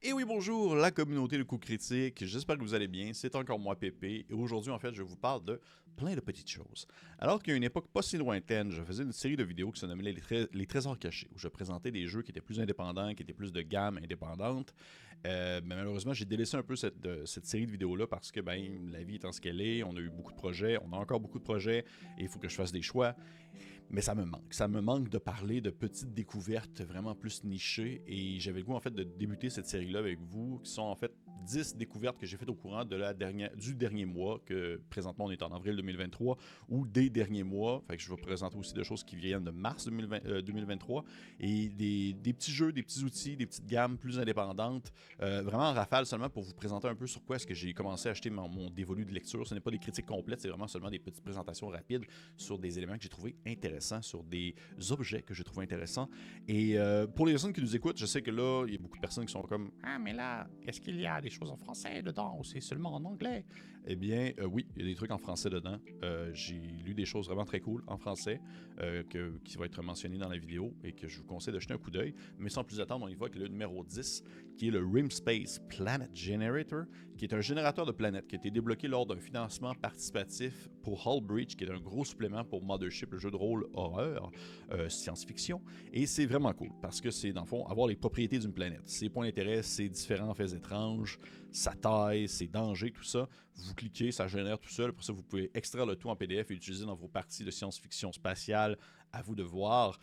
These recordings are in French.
Et oui, bonjour, la communauté de coups critiques. J'espère que vous allez bien. C'est encore moi, Pépé. Et aujourd'hui, en fait, je vous parle de plein de petites choses. Alors qu'à une époque pas si lointaine, je faisais une série de vidéos qui se nommait les Trésors cachés, où je présentais des jeux qui étaient plus indépendants, qui étaient plus de gamme indépendante. Mais malheureusement, j'ai délaissé un peu cette série de vidéos-là parce que la vie étant ce qu'elle est, on a eu beaucoup de projets, on a encore beaucoup de projets, et il faut que je fasse des choix. Mais ça me manque. Ça me manque de parler de petites découvertes vraiment plus nichées. Et j'avais le goût, en fait, de débuter cette série-là avec vous, qui sont, en fait, 10 découvertes que j'ai faites au courant du dernier mois, que présentement, on est en avril 2023, ou des derniers mois. Fait que je vais présenter aussi des choses qui viennent de mars 2023. Et des petits jeux, des petits outils, des petites gammes plus indépendantes. Vraiment en rafale seulement pour vous présenter un peu sur quoi est-ce que j'ai commencé à acheter mon dévolu de lecture. Ce n'est pas des critiques complètes, c'est vraiment seulement des petites présentations rapides sur des éléments que j'ai trouvés intéressants, sur des objets que j'ai trouvé intéressants. Et pour les personnes qui nous écoutent, je sais que là, il y a beaucoup de personnes qui sont comme « Ah, mais là, est-ce qu'il y a des choses en français dedans ou c'est seulement en anglais? » Eh bien, oui, il y a des trucs en français dedans. J'ai lu des choses vraiment très cool en français qui vont être mentionnées dans la vidéo et que je vous conseille de jeter un coup d'œil. Mais sans plus attendre, on y va avec le numéro 10, qui est le RimSpace Planet Generator, qui est un générateur de planètes qui a été débloqué lors d'un financement participatif pour Hull Breach, qui est un gros supplément pour Mothership, le jeu de rôle horreur, science-fiction. Et c'est vraiment cool, parce que c'est, dans le fond, avoir les propriétés d'une planète. Ses points d'intérêt, ses différents faits étranges, sa taille, ses dangers, tout ça. Vous cliquez, ça génère tout seul. Pour ça, vous pouvez extraire le tout en PDF et l'utiliser dans vos parties de science-fiction spatiale. À vous de voir.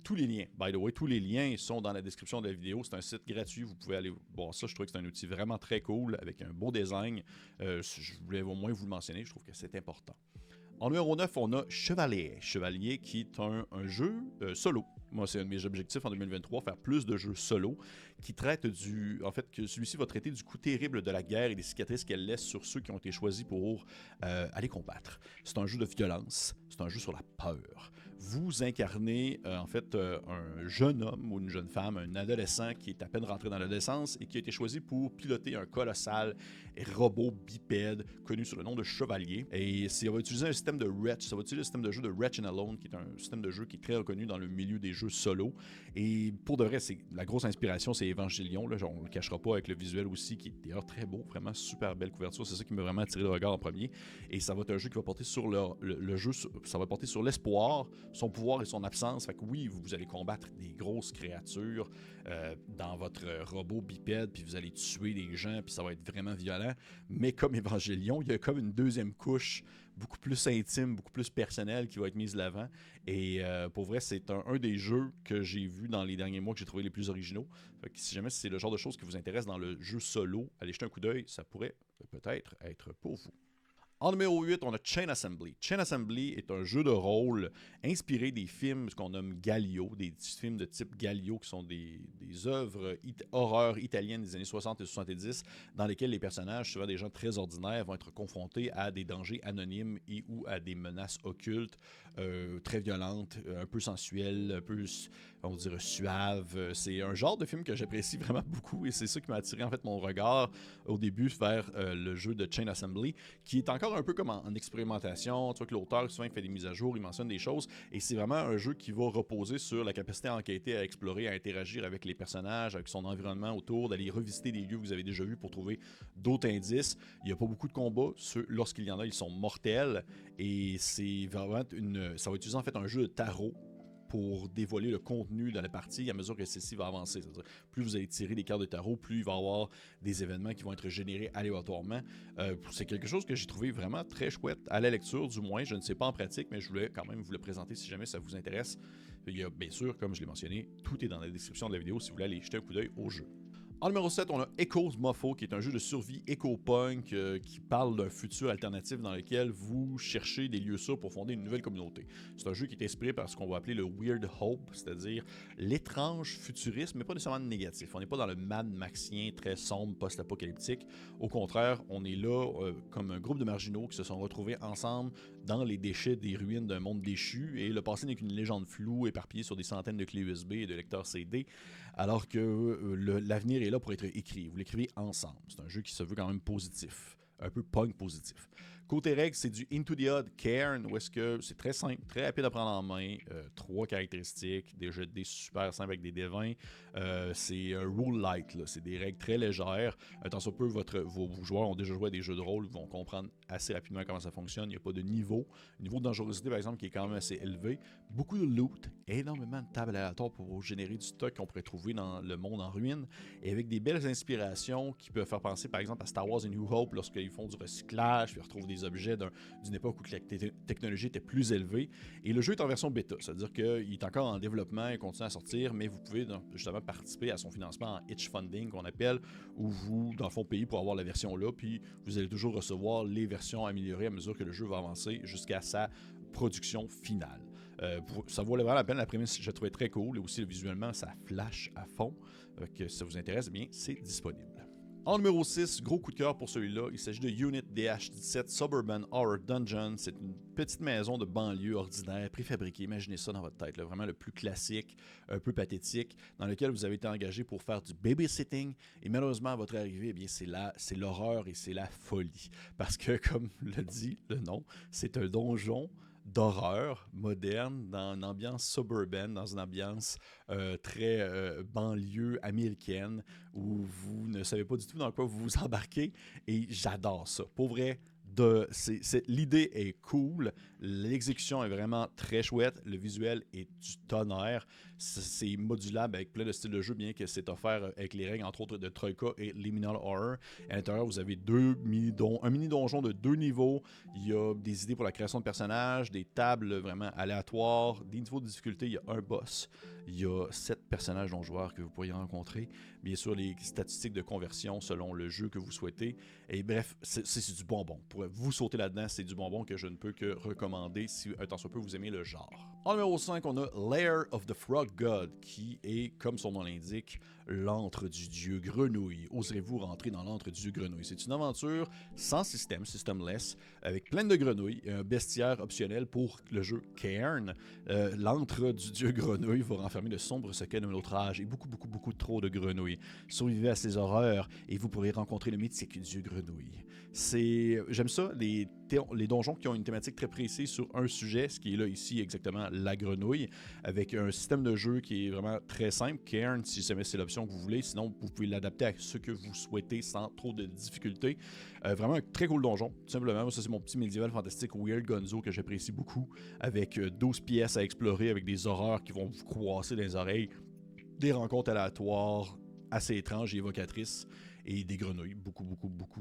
Tous les liens, by the way, tous les liens sont dans la description de la vidéo. C'est un site gratuit, vous pouvez aller voir ça. Je trouve que c'est un outil vraiment très cool, avec un beau design. Je voulais au moins vous le mentionner, je trouve que c'est important. En numéro 9, on a Chevalier. Chevalier qui est un jeu solo. Moi, c'est un de mes objectifs en 2023, faire plus de jeux solo qui traitent En fait, que celui-ci va traiter du coût terrible de la guerre et des cicatrices qu'elle laisse sur ceux qui ont été choisis pour aller combattre. C'est un jeu de violence, c'est un jeu sur la peur. Vous incarnez, un jeune homme ou une jeune femme, un adolescent qui est à peine rentré dans l'adolescence et qui a été choisi pour piloter un colossal robot bipède connu sous le nom de Chevalier. Et ça va utiliser un système de Wretch, ça va utiliser le système de jeu de Wretch and Alone, qui est un système de jeu qui est très reconnu dans le milieu des jeux solo. Et pour de vrai, la grosse inspiration, c'est Evangelion. Là, on ne le cachera pas, avec le visuel aussi, qui est d'ailleurs très beau, vraiment super belle couverture. C'est ça qui m'a vraiment attiré le regard en premier. Et ça va être un jeu qui va porter sur le jeu, ça va porter sur l'espoir, son pouvoir et son absence. Fait que oui, vous allez combattre des grosses créatures dans votre robot bipède, puis vous allez tuer des gens, puis ça va être vraiment violent. Mais comme Evangelion, il y a comme une deuxième couche beaucoup plus intime, beaucoup plus personnelle qui va être mise de l'avant. Et pour vrai, c'est un des jeux que j'ai vu dans les derniers mois que j'ai trouvé les plus originaux. Fait que si jamais c'est le genre de choses qui vous intéresse dans le jeu solo, allez jeter un coup d'œil, ça pourrait peut-être être pour vous. En numéro 8, on a Chain Assembly. Chain Assembly est un jeu de rôle inspiré des films, ce qu'on nomme Galio, des films de type Galio, qui sont des œuvres horreur italiennes des années 60 et 70, dans lesquelles les personnages, souvent des gens très ordinaires, vont être confrontés à des dangers anonymes et ou à des menaces occultes, très violentes, un peu sensuelles, un peu, on dirait, suaves. C'est un genre de film que j'apprécie vraiment beaucoup et c'est ça qui m'a attiré en fait mon regard au début vers le jeu de Chain Assembly, qui est encore un peu comme en expérimentation. Tu vois que l'auteur, souvent, il fait des mises à jour, il mentionne des choses, et c'est vraiment un jeu qui va reposer sur la capacité à enquêter, à explorer, à interagir avec les personnages, avec son environnement autour, d'aller revisiter des lieux que vous avez déjà vus pour trouver d'autres indices. Il n'y a pas beaucoup de combats. Lorsqu'il y en a, ils sont mortels, et c'est vraiment ça va utiliser en fait un jeu de tarot pour dévoiler le contenu de la partie à mesure que celle-ci va avancer. C'est-à-dire, plus vous allez tirer des cartes de tarot, plus il va y avoir des événements qui vont être générés aléatoirement. C'est quelque chose que j'ai trouvé vraiment très chouette à la lecture, du moins. Je ne sais pas en pratique, mais je voulais quand même vous le présenter si jamais ça vous intéresse. Il y a, bien sûr, comme je l'ai mentionné, tout est dans la description de la vidéo si vous voulez aller jeter un coup d'œil au jeu. En numéro 7, on a Echoes Mofo, qui est un jeu de survie éco-punk qui parle d'un futur alternatif dans lequel vous cherchez des lieux sûrs pour fonder une nouvelle communauté. C'est un jeu qui est inspiré par ce qu'on va appeler le Weird Hope, c'est-à-dire l'étrange futurisme, mais pas nécessairement négatif. On n'est pas dans le Mad Maxien très sombre, post-apocalyptique. Au contraire, on est là comme un groupe de marginaux qui se sont retrouvés ensemble dans les déchets des ruines d'un monde déchu, et le passé n'est qu'une légende floue éparpillée sur des centaines de clés USB et de lecteurs CD, alors que l'avenir est là pour être écrit. Vous l'écrivez ensemble. C'est un jeu qui se veut quand même positif, un peu punk positif. Côté règles, c'est du Into the Odd Cairn, où est-ce que c'est très simple, très rapide à prendre en main, 3 caractéristiques, des jets de dés super simples avec des dés 20, c'est rule light, c'est des règles très légères. Tant soit peu, vos joueurs ont déjà joué à des jeux de rôle, vont comprendre assez rapidement comment ça fonctionne. Il n'y a pas de niveau. Le niveau de dangerosité, par exemple, qui est quand même assez élevé. Beaucoup de loot, énormément de tables aléatoires pour générer du stock qu'on pourrait trouver dans le monde en ruine, et avec des belles inspirations qui peuvent faire penser, par exemple, à Star Wars A New Hope, lorsqu'ils font du recyclage, puis ils retrouvent des objets d'une époque où la technologie était plus élevée. Et le jeu est en version bêta, c'est-à-dire qu'il est encore en développement, il continue à sortir, mais vous pouvez justement participer à son financement en itch funding, qu'on appelle, où vous, dans le fond, payez pour avoir la version là, puis vous allez toujours recevoir les versions améliorées à mesure que le jeu va avancer jusqu'à sa production finale. Ça vaut vraiment la peine. La prémisse, je la trouvais très cool, et aussi visuellement, ça flash à fond. Que si ça vous intéresse, eh bien, c'est disponible. En numéro 6, gros coup de cœur pour celui-là, il s'agit de Unit DH17 Suburban Horror Dungeon. C'est une petite maison de banlieue ordinaire, préfabriquée. Imaginez ça dans votre tête, là, vraiment le plus classique, un peu pathétique, dans lequel vous avez été engagé pour faire du babysitting. Et malheureusement, à votre arrivée, eh bien, c'est l'horreur et c'est la folie. Parce que, comme le dit le nom, c'est un donjon d'horreur moderne, dans une ambiance suburbaine, dans une ambiance très banlieue américaine, où vous ne savez pas du tout dans quoi vous vous embarquez, et j'adore ça. Pour vrai, l'idée est cool, l'exécution est vraiment très chouette, le visuel est du tonnerre, c'est modulable avec plein de styles de jeu, bien que c'est offert avec les règles, entre autres, de Troika et Liminal Horror. À l'intérieur, vous avez un mini-donjon de 2 niveaux, il y a des idées pour la création de personnages, des tables vraiment aléatoires, des niveaux de difficulté, il y a un boss, il y a 7 personnages non-joueurs que vous pourriez rencontrer, bien sûr les statistiques de conversion selon le jeu que vous souhaitez, et bref, c'est du bonbon. Pour vous sauter là-dedans, c'est du bonbon que je ne peux que recommander si un tant soit peu vous aimez le genre. En numéro 5, on a Lair of the Frog God, qui est, comme son nom l'indique, l'antre du dieu grenouille. Oserez-vous rentrer dans l'antre du dieu grenouille? C'est une aventure sans systemless, avec plein de grenouilles et un bestiaire optionnel pour le jeu Cairn. L'antre du dieu grenouille va renfermer de sombres secrets d'un autre âge et beaucoup trop de grenouilles. Survivez à ces horreurs et vous pourrez rencontrer le mythique dieu grenouille. J'aime ça, les donjons qui ont une thématique très précise sur un sujet, ce qui est là ici exactement la grenouille, avec un système de jeu qui est vraiment très simple. Cairn, si jamais c'est l'option que vous voulez, sinon vous pouvez l'adapter à ce que vous souhaitez sans trop de difficultés. Vraiment un très cool donjon, tout simplement. Moi, ça c'est mon petit médiéval fantastique Weird Gonzo que j'apprécie beaucoup, avec 12 pièces à explorer, avec des horreurs qui vont vous croisser dans les oreilles, des rencontres aléatoires assez étranges et évocatrices, et des grenouilles, beaucoup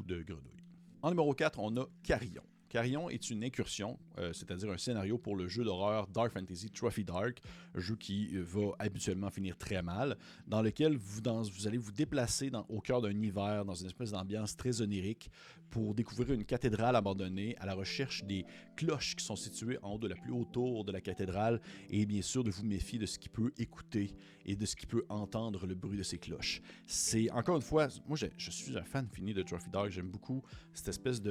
de grenouilles. En numéro 4, on a Carillon. Carillon est une incursion, c'est-à-dire un scénario pour le jeu d'horreur Dark Fantasy Trophy Dark, un jeu qui va habituellement finir très mal, dans lequel vous allez vous déplacer au cœur d'un hiver, dans une espèce d'ambiance très onirique, pour découvrir une cathédrale abandonnée à la recherche des cloches qui sont situées en haut de la plus haute tour de la cathédrale, et bien sûr de vous méfier de ce qui peut écouter et de ce qui peut entendre le bruit de ces cloches. C'est, encore une fois, moi je suis un fan fini de Trophy Dark, j'aime beaucoup cette espèce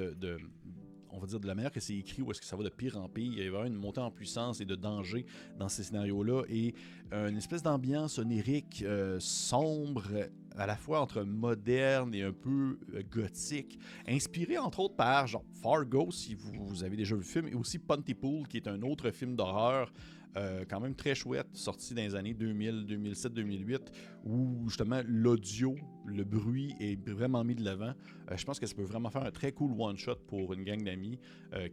on va dire de la manière que c'est écrit, où est-ce que ça va de pire en pire. Il y a vraiment une montée en puissance et de danger dans ces scénarios-là, et une espèce d'ambiance onirique, sombre, à la fois entre moderne et un peu gothique, inspiré entre autres par genre Fargo, si vous avez déjà vu le film, et aussi Pontypool, qui est un autre film d'horreur quand même très chouette, sorti dans les années 2000, 2007, 2008, où justement l'audio, le bruit est vraiment mis de l'avant. Je pense que ça peut vraiment faire un très cool one-shot pour une gang d'amis.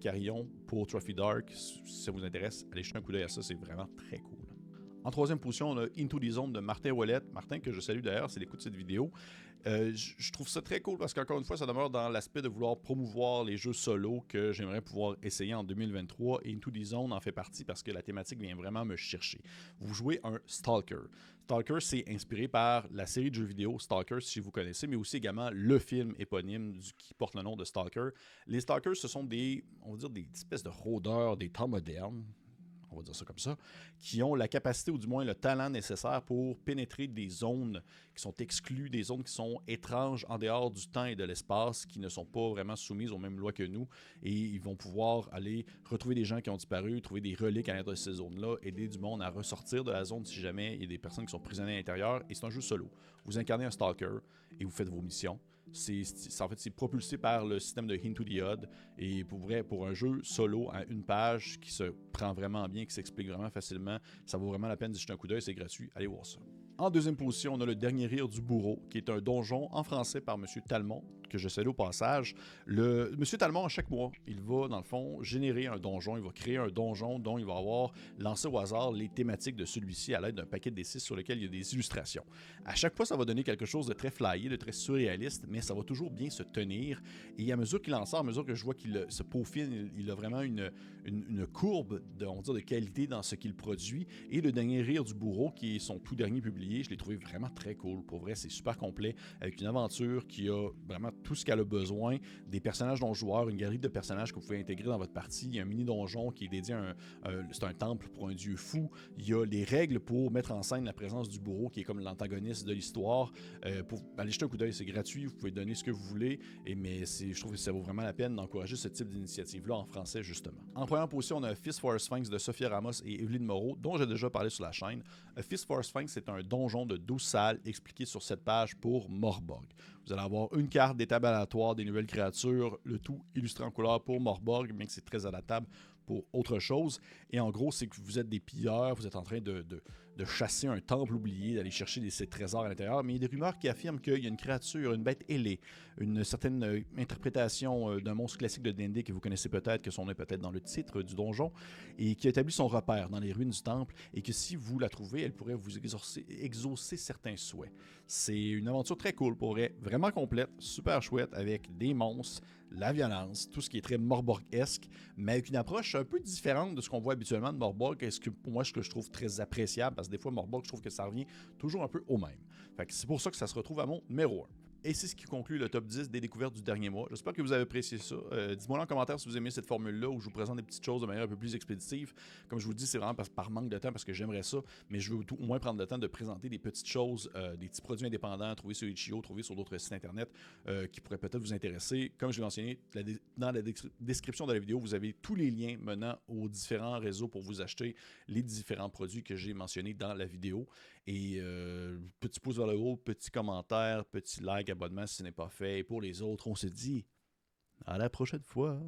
Carillon pour Trophy Dark, si ça vous intéresse, allez jeter un coup d'œil à ça, c'est vraiment très cool. En troisième position, on a Into the Zone de Martin Ouellette. Martin, que je salue d'ailleurs, c'est l'écoute de cette vidéo. Je trouve ça très cool parce qu'encore une fois, ça demeure dans l'aspect de vouloir promouvoir les jeux solo que j'aimerais pouvoir essayer en 2023. Et Into the Zone en fait partie parce que la thématique vient vraiment me chercher. Vous jouez un Stalker. Stalker, c'est inspiré par la série de jeux vidéo Stalker, si vous connaissez, mais aussi également le film éponyme qui porte le nom de Stalker. Les Stalkers, ce sont on va dire, des espèces de rôdeurs des temps modernes, on va dire ça comme ça, qui ont la capacité ou du moins le talent nécessaire pour pénétrer des zones qui sont exclues, des zones qui sont étranges en dehors du temps et de l'espace, qui ne sont pas vraiment soumises aux mêmes lois que nous, et ils vont pouvoir aller retrouver des gens qui ont disparu, trouver des reliques à l'intérieur de ces zones-là, aider du monde à ressortir de la zone si jamais il y a des personnes qui sont prisonnières à l'intérieur, et c'est un jeu solo. Vous incarnez un stalker et vous faites vos missions. En fait, c'est propulsé par le système de Into the Odd. Et pour vrai, pour un jeu solo à une page qui se prend vraiment bien, qui s'explique vraiment facilement, ça vaut vraiment la peine d'y jeter un coup d'œil, c'est gratuit. Allez voir ça. En deuxième position, on a le Dernier Rire du Bourreau, qui est un donjon en français par M. Talmont, que je salue au passage. M. Talmont, à chaque mois, il va, dans le fond, générer un donjon. Il va créer un donjon dont il va avoir lancé au hasard les thématiques de celui-ci à l'aide d'un paquet de D6 sur lequel il y a des illustrations. À chaque fois, ça va donner quelque chose de très flyé, de très surréaliste, mais ça va toujours bien se tenir. Et à mesure qu'il en sort, à mesure que je vois qu'il se peaufine, il a vraiment une courbe de qualité dans ce qu'il produit. Et le Dernier Rire du Bourreau, qui est son tout dernier publié, je l'ai trouvé vraiment très cool. Pour vrai, c'est super complet, avec une aventure qui a vraiment tout ce qu'elle a besoin, des personnages non joueurs, une galerie de personnages que vous pouvez intégrer dans votre partie. Il y a un mini donjon qui est dédié à c'est un temple pour un dieu fou. Il y a les règles pour mettre en scène la présence du bourreau, qui est comme l'antagoniste de l'histoire. Pour aller jeter un coup d'œil, c'est gratuit, vous pouvez donner ce que vous voulez, mais je trouve que ça vaut vraiment la peine d'encourager ce type d'initiative-là en français, justement. En première position, on a Fist for a Sphinx de Sophia Ramos et Evelyne Moreau, dont j'ai déjà parlé sur la chaîne. Fist for a Sphinx, c'est un donjon de 12 salles expliqué sur cette page pour Morborg. Vous allez avoir une carte d'étape aléatoire des nouvelles créatures, le tout illustré en couleur pour Morborg, bien que c'est très adaptable pour autre chose. Et en gros, c'est que vous êtes des pilleurs, vous êtes en train de chasser un temple oublié, d'aller chercher ces trésors à l'intérieur. Mais il y a des rumeurs qui affirment qu'il y a une créature, une bête ailée, une certaine interprétation d'un monstre classique de D&D que vous connaissez peut-être, que son nom est peut-être dans le titre du donjon, et qui a établi son repère dans les ruines du temple, et que si vous la trouvez, elle pourrait vous exaucer certains souhaits. C'est une aventure très cool, pour vrai, vraiment complète, super chouette, avec des monstres, la violence, tout ce qui est très Morborg-esque, mais avec une approche un peu différente de ce qu'on voit habituellement de Morborg, et ce que pour moi, ce que je trouve très appréciable, parce que des fois, Morborg, je trouve que ça revient toujours un peu au même. Fait que c'est pour ça que ça se retrouve à mon numéro 1. Et c'est ce qui conclut le top 10 des découvertes du dernier mois. J'espère que vous avez apprécié ça. Dites-moi en commentaire si vous aimez cette formule-là où je vous présente des petites choses de manière un peu plus expéditive. Comme je vous dis, c'est vraiment par manque de temps parce que j'aimerais ça, mais je veux au moins prendre le temps de présenter des petites choses, des petits produits indépendants trouvés sur Itch.io, trouvés sur d'autres sites internet qui pourraient peut-être vous intéresser. Comme je l'ai mentionné, dans la description de la vidéo, vous avez tous les liens menant aux différents réseaux pour vous acheter les différents produits que j'ai mentionnés dans la vidéo. Et petit pouce vers le haut, petit commentaire, petit like, abonnement si ce n'est pas fait. Et pour les autres, on se dit à la prochaine fois.